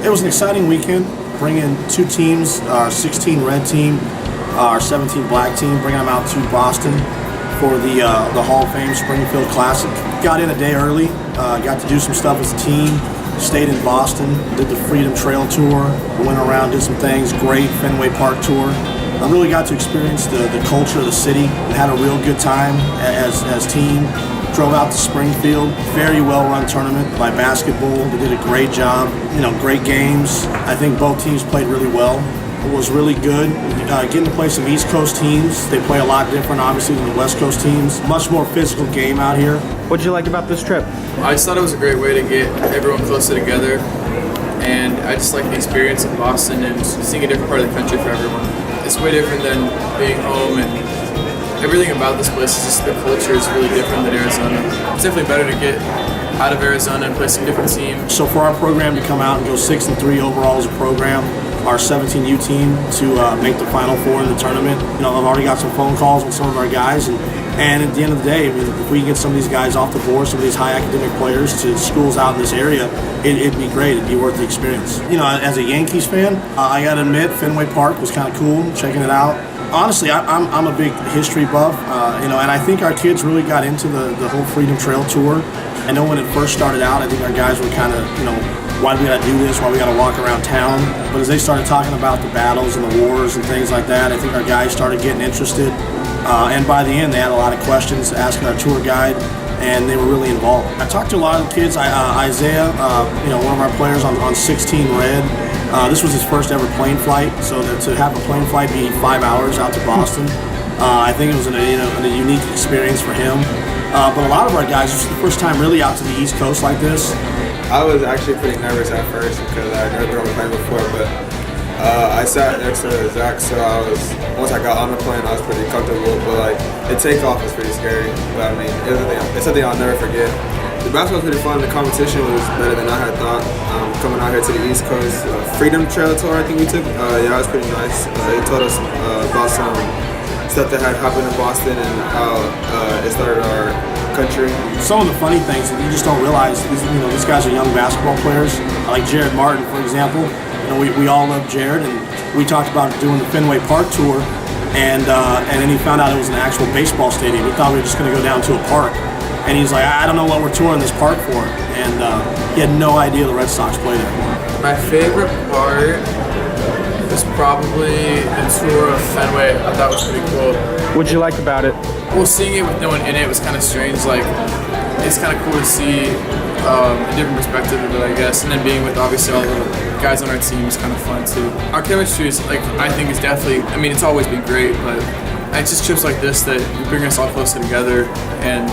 It was an exciting weekend, bringing two teams, our 16 red team, our 17 black team, bringing them out to Boston for the Hall of Fame Springfield Classic. Got in a day early, got to do some stuff as a team, stayed in Boston, did the Freedom Trail Tour, went around, did some things, great Fenway Park Tour. I really got to experience the culture of the city and had a real good time as team. Drove out to Springfield, very well-run tournament by BasketballBull. They did a great job, great games. I think both teams played really well. It was really good. Getting to play some East Coast teams. They play a lot different, obviously, than the West Coast teams. Much more physical game out here. What'd you like about this trip? I just thought it was a great way to get everyone closer together, and I just like the experience in Boston and seeing a different part of the country for everyone. It's way different than being home, and everything about this place is just the culture is really different than Arizona. It's definitely better to get out of Arizona and play some different teams. So for our program to come out and go 6-3 overall as a program, our 17U team to make the Final Four in the tournament, I've already got some phone calls with some of our guys, and at the end of the day, if we can get some of these guys off the board, some of these high academic players to schools out in this area, it'd be great. It'd be worth the experience. As a Yankees fan, I got to admit, Fenway Park was kind of cool, checking it out. Honestly, I'm a big history buff, and I think our kids really got into the whole Freedom Trail Tour. I know when it first started out, I think our guys were kind of, why do we got to do this? Why we got to walk around town? But as they started talking about the battles and the wars and things like that, I think our guys started getting interested. And by the end, they had a lot of questions asking our tour guide, and they were really involved. I talked to a lot of the kids. Isaiah, one of our players on 16 red. This was his first ever plane flight, so to have a plane flight be 5 hours out to Boston, I think it was a unique experience for him. But a lot of our guys, this was the first time really out to the East Coast like this. I was actually pretty nervous at first because I'd never been on a plane before, but I sat next to Zach, so once I got on the plane, I was pretty comfortable, but the takeoff was pretty scary. But I mean, it's something I'll never forget. The basketball was pretty fun. The competition was better than I had thought. Coming out here to the East Coast, Freedom Trail Tour, I think we took. Yeah, it was pretty nice. They told us about some stuff that had happened in Boston and how it started our country. Some of the funny things that you just don't realize, these guys are young basketball players. Like Jared Martin, for example. We all love Jared, and we talked about doing the Fenway Park Tour, and then he found out it was an actual baseball stadium. He thought we were just going to go down to a park. And he's like, I don't know what we're touring this park for. And he had no idea the Red Sox play there. My favorite part was probably the tour of Fenway. I thought it was pretty cool. What'd you like about it? Well, seeing it with no one in it was kind of strange. It's kind of cool to see a different perspective of it, I guess. And then being with obviously all the guys on our team is kind of fun too. Our chemistry is I think is definitely. I mean, it's always been great, but it's just trips like this that bring us all closer together. And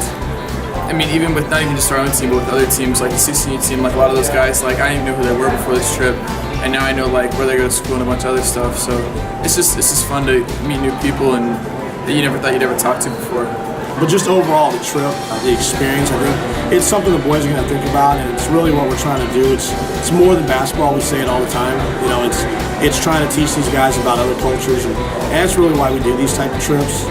I mean, even with not even just our own team, but with other teams, like the 16 team, a lot of those guys, I didn't even know who they were before this trip, and now I know where they go to school and a bunch of other stuff. So it's just fun to meet new people and that you never thought you'd ever talk to before. But just overall, the trip, the experience, I think it's something the boys are going to think about, and it's really what we're trying to do. It's more than basketball. We say it all the time. It's trying to teach these guys about other cultures, and that's really why we do these type of trips.